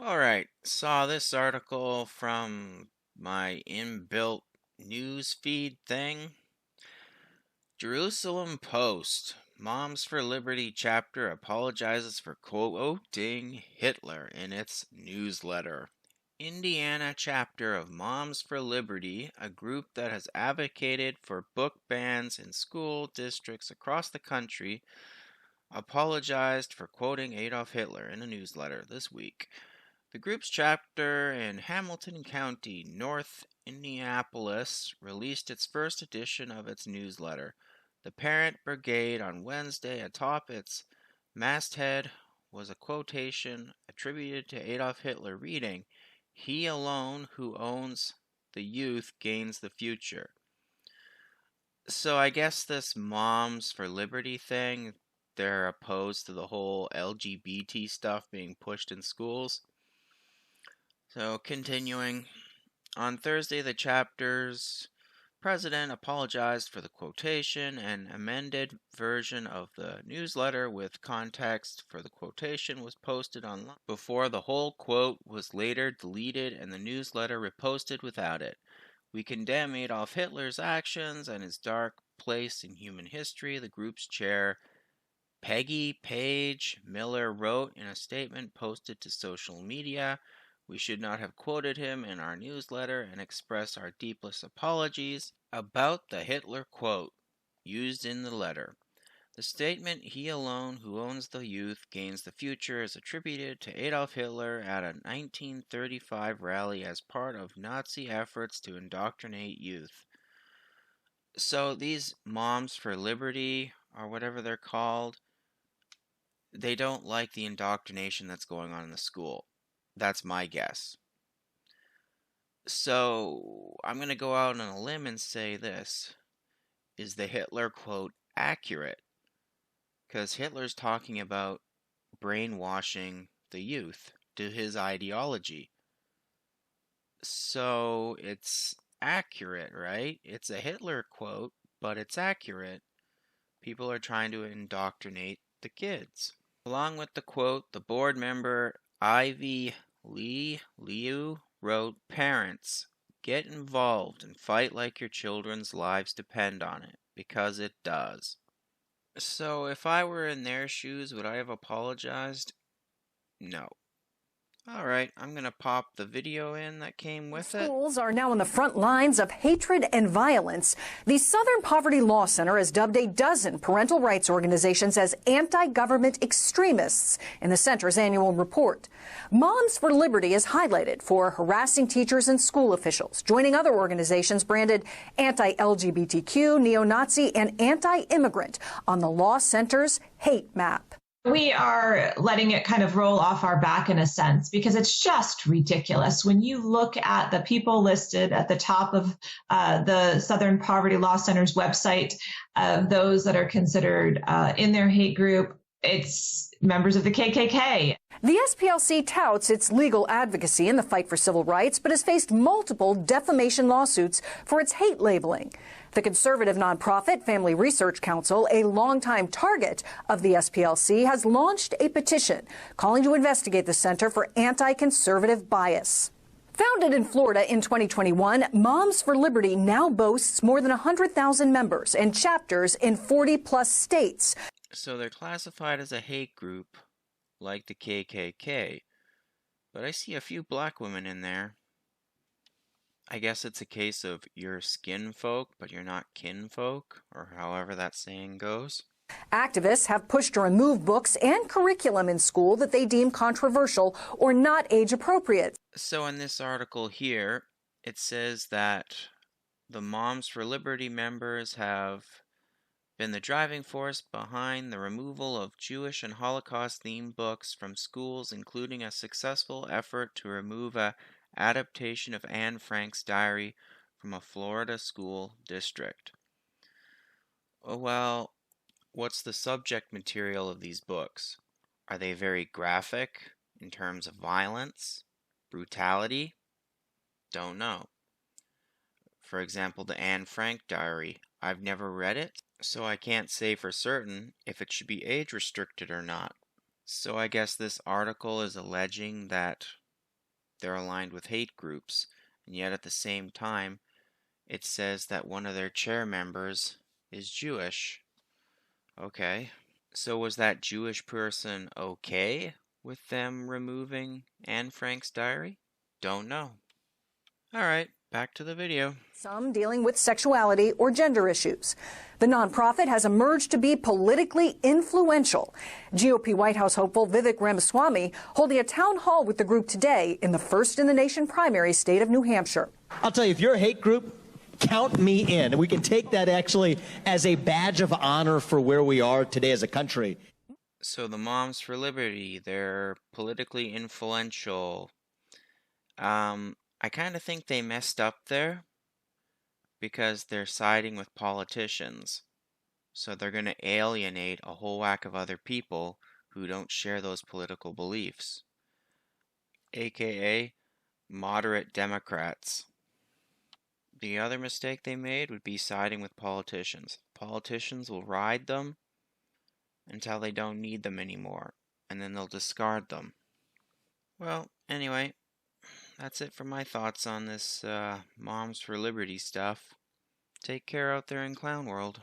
All right, saw this article from my inbuilt news feed thing. Jerusalem Post. Moms for Liberty chapter apologizes for quoting Hitler in its newsletter. Indiana chapter of Moms for Liberty, a group that has advocated for book bans in school districts across the country, apologized for quoting Adolf Hitler in a newsletter this week. The group's chapter in Hamilton County, North Indianapolis, released its first edition of its newsletter. The Parent Brigade on Wednesday, atop its masthead, was a quotation attributed to Adolf Hitler reading, "He alone who owns the youth gains the future." So I guess this Moms for Liberty thing, they're opposed to the whole LGBT stuff being pushed in schools. So, continuing, on Thursday, the chapter's president apologized for the quotation. An amended version of the newsletter with context for the quotation was posted online before the whole quote was later deleted and the newsletter reposted without it. "We condemn Adolf Hitler's actions and his dark place in human history," the group's chair, Peggy Page Miller, wrote in a statement posted to social media. "We should not have quoted him in our newsletter and express our deepest apologies about the Hitler quote used in the letter." The statement, "He alone who owns the youth gains the future," is attributed to Adolf Hitler at a 1935 rally as part of Nazi efforts to indoctrinate youth. So these Moms for Liberty, or whatever they're called, they don't like the indoctrination that's going on in the school. That's my guess. So, I'm going to go out on a limb and say this. Is the Hitler quote accurate? Because Hitler's talking about brainwashing the youth to his ideology. So, it's accurate, right? It's a Hitler quote, but it's accurate. People are trying to indoctrinate the kids. Along with the quote, the board member Ivy Liu wrote, "Parents, get involved and fight like your children's lives depend on it, because it does." So if I were in their shoes, would I have apologized? No. Alright, I'm going to pop the video in that came with it. Schools are now on the front lines of hatred and violence. The Southern Poverty Law Center has dubbed a dozen parental rights organizations as anti-government extremists in the center's annual report. Moms for Liberty is highlighted for harassing teachers and school officials, joining other organizations branded anti-LGBTQ, neo-Nazi, and anti-immigrant on the law center's hate map. We are letting it kind of roll off our back in a sense, because it's just ridiculous. When you look at the people listed at the top of the Southern Poverty Law Center's website, those that are considered in their hate group, it's members of the KKK. The SPLC touts its legal advocacy in the fight for civil rights, but has faced multiple defamation lawsuits for its hate labeling. The conservative nonprofit Family Research Council, a longtime target of the SPLC, has launched a petition calling to investigate the center for anti-conservative bias. Founded in Florida in 2021, Moms for Liberty now boasts more than 100,000 members and chapters in 40-plus states. So they're classified as a hate group, like the KKK, but I see a few black women in there. I guess it's a case of you're skin folk, but you're not kin folk, or however that saying goes. Activists have pushed to remove books and curriculum in school that they deem controversial or not age appropriate. So in this article here, it says that the Moms for Liberty members have been the driving force behind the removal of Jewish and Holocaust-themed books from schools, including a successful effort to remove a adaptation of Anne Frank's diary from a Florida school district. Oh, well, what's the subject material of these books? Are they very graphic in terms of violence, brutality? Don't know. For example, the Anne Frank diary. I've never read it, so I can't say for certain if it should be age restricted or not. So I guess this article is alleging that they're aligned with hate groups, and yet at the same time, it says that one of their chair members is Jewish. Okay, so was that Jewish person okay with them removing Anne Frank's diary? Don't know. Alright, back to the video. Some dealing with sexuality or gender issues. The nonprofit has emerged to be politically influential. GOP White House hopeful Vivek Ramaswamy holding a town hall with the group today in the first-in-the-nation primary state of New Hampshire. I'll tell you, if you're a hate group, count me in. And we can take that actually as a badge of honor for where we are today as a country. So the Moms for Liberty, they're politically influential. I kind of think they messed up there because they're siding with politicians. So they're going to alienate a whole whack of other people who don't share those political beliefs, aka moderate Democrats. The other mistake they made would be siding with politicians. Politicians will ride them until they don't need them anymore, and then they'll discard them. Well, anyway, that's it for my thoughts on this Moms for Liberty stuff. Take care out there in Clown World.